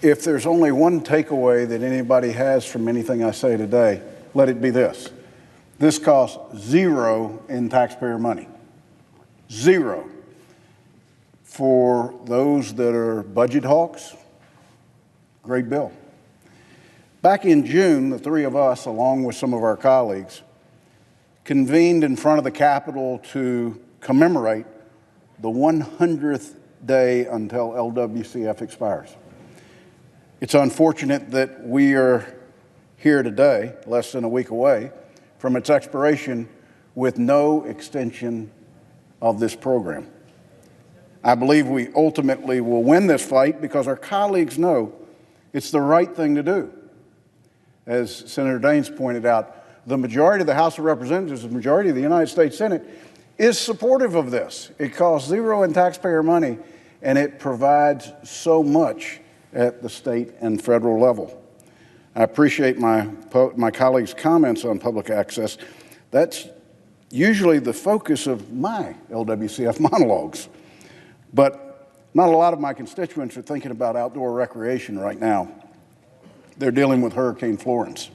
If there's only one takeaway that anybody has from anything I say today, let it be this. This costs zero in taxpayer money. Zero. For those that are budget hawks, great bill. Back in June, the three of us, along with some of our colleagues, convened in front of the Capitol to commemorate the 100th day until LWCF expires. It's unfortunate that we are here today, less than a week away, from its expiration with no extension of this program. I believe we ultimately will win this fight because our colleagues know it's the right thing to do. As Senator Daines pointed out, the majority of the House of Representatives, the majority of the United States Senate, is supportive of this. It costs zero in taxpayer money, and it provides so much at the state and federal level. I appreciate my colleagues' comments on public access. That's usually the focus of my LWCF monologues. But not a lot of my constituents are thinking about outdoor recreation right now. They're dealing with Hurricane Florence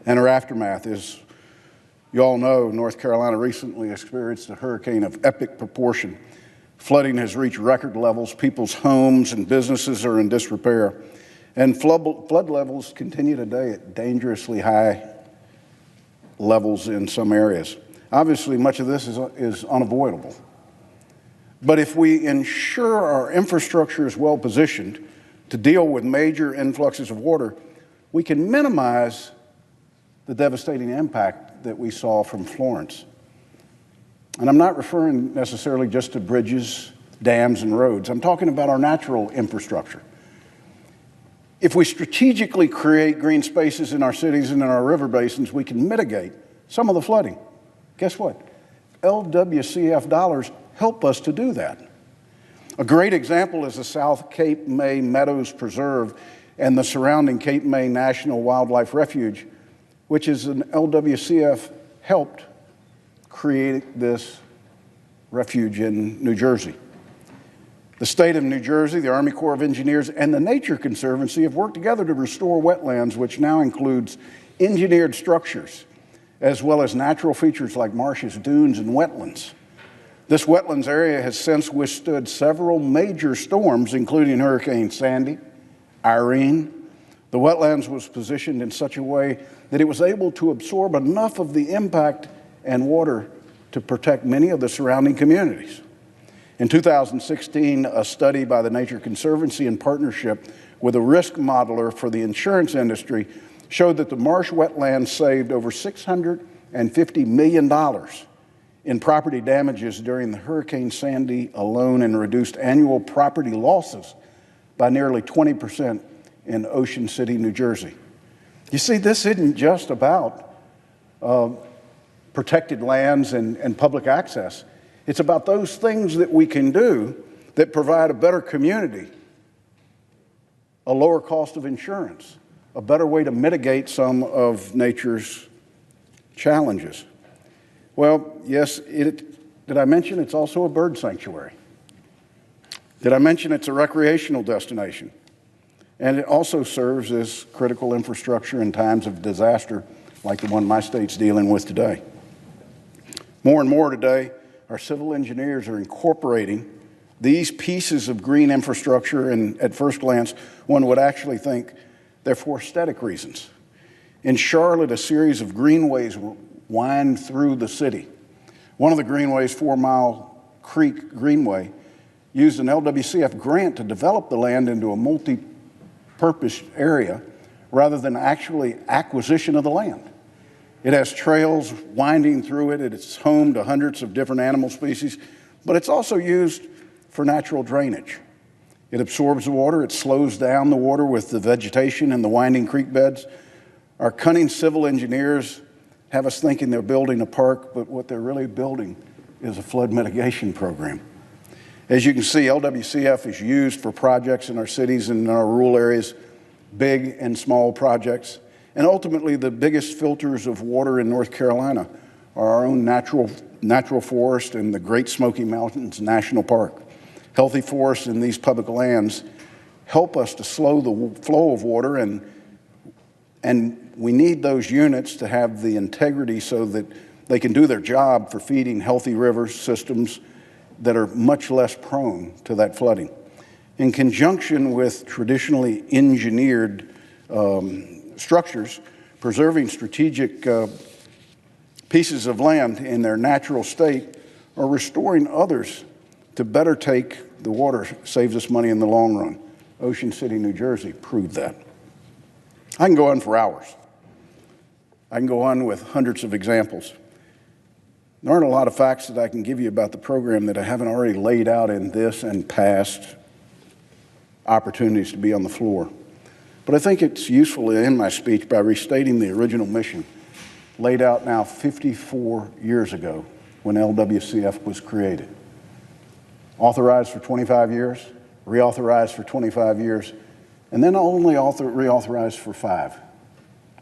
and her aftermath. As you all know, North Carolina recently experienced a hurricane of epic proportion. Flooding has reached record levels. People's homes and businesses are in disrepair. And flood levels continue today at dangerously high levels in some areas. Obviously, much of this is unavoidable. But if we ensure our infrastructure is well positioned to deal with major influxes of water, we can minimize the devastating impact that we saw from Florence. And I'm not referring necessarily just to bridges, dams, and roads. I'm talking about our natural infrastructure. If we strategically create green spaces in our cities and in our river basins, we can mitigate some of the flooding. Guess what? LWCF dollars help us to do that. A great example is the South Cape May Meadows Preserve and the surrounding Cape May National Wildlife Refuge, which is an LWCF helped create this refuge in New Jersey. The state of New Jersey, the Army Corps of Engineers, and the Nature Conservancy have worked together to restore wetlands, which now includes engineered structures, as well as natural features like marshes, dunes, and wetlands. This wetlands area has since withstood several major storms, including Hurricane Sandy, Irene. The wetlands was positioned in such a way that it was able to absorb enough of the impact and water to protect many of the surrounding communities. In 2016, a study by the Nature Conservancy in partnership with a risk modeler for the insurance industry showed that the marsh wetlands saved over $650 million in property damages during the Hurricane Sandy alone and reduced annual property losses by nearly 20% in Ocean City, New Jersey. You see, this isn't just about protected lands and public access. It's about those things that we can do that provide a better community, a lower cost of insurance, a better way to mitigate some of nature's challenges. Well, yes, did I mention it's also a bird sanctuary? Did I mention it's a recreational destination? And it also serves as critical infrastructure in times of disaster like the one my state's dealing with today. More and more today, our civil engineers are incorporating these pieces of green infrastructure, and at first glance, one would actually think they're for aesthetic reasons. In Charlotte, a series of greenways wind through the city. One of the greenways, 4 Mile Creek Greenway, used an LWCF grant to develop the land into a multi-purpose area rather than actually acquisition of the land. It has trails winding through it. It's home to hundreds of different animal species, but it's also used for natural drainage. It absorbs the water. It slows down the water with the vegetation and the winding creek beds. Our cunning civil engineers have us thinking they're building a park, but what they're really building is a flood mitigation program. As you can see, LWCF is used for projects in our cities and in our rural areas, big and small projects. And ultimately, the biggest filters of water in North Carolina are our own natural forest and the Great Smoky Mountains National Park. Healthy forests in these public lands help us to slow the flow of water, and we need those units to have the integrity so that they can do their job for feeding healthy river systems that are much less prone to that flooding. In conjunction with traditionally engineered structures, preserving strategic pieces of land in their natural state or restoring others to better take the water saves us money in the long run. Ocean City, New Jersey proved that. I can go on for hours. I can go on with hundreds of examples. There aren't a lot of facts that I can give you about the program that I haven't already laid out in this and past opportunities to be on the floor. But I think it's useful to end my speech by restating the original mission laid out now 54 years ago when LWCF was created. Authorized for 25 years, reauthorized for 25 years, and then only reauthorized for 5.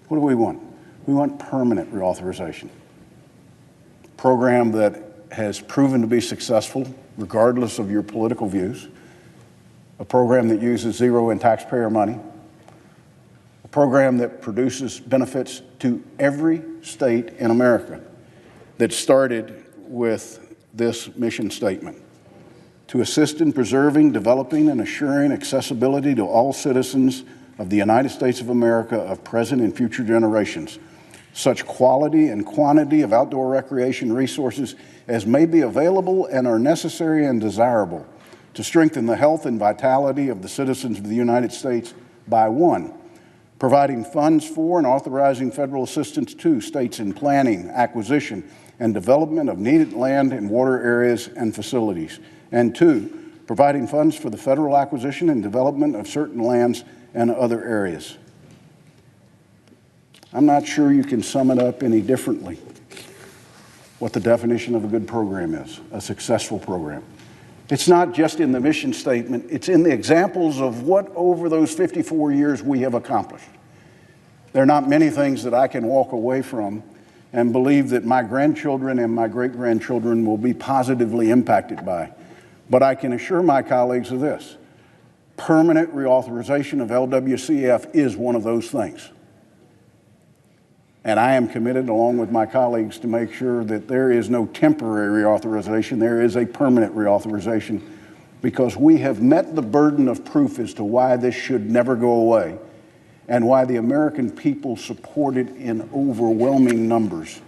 What do we want? We want permanent reauthorization. Program that has proven to be successful regardless of your political views. A program that uses zero in taxpayer money. A program that produces benefits to every state in America that started with this mission statement: to assist in preserving, developing, and assuring accessibility to all citizens of the United States of America of present and future generations, such quality and quantity of outdoor recreation resources as may be available and are necessary and desirable to strengthen the health and vitality of the citizens of the United States by 1, providing funds for and authorizing federal assistance to states in planning, acquisition, and development of needed land and water areas and facilities, and 2, providing funds for the federal acquisition and development of certain lands and other areas. I'm not sure you can sum it up any differently what the definition of a good program is, a successful program. It's not just in the mission statement, it's in the examples of what over those 54 years we have accomplished. There are not many things that I can walk away from and believe that my grandchildren and my great-grandchildren will be positively impacted by. But I can assure my colleagues of this: permanent reauthorization of LWCF is one of those things. And I am committed, along with my colleagues, to make sure that there is no temporary reauthorization, there is a permanent reauthorization, because we have met the burden of proof as to why this should never go away and why the American people support it in overwhelming numbers.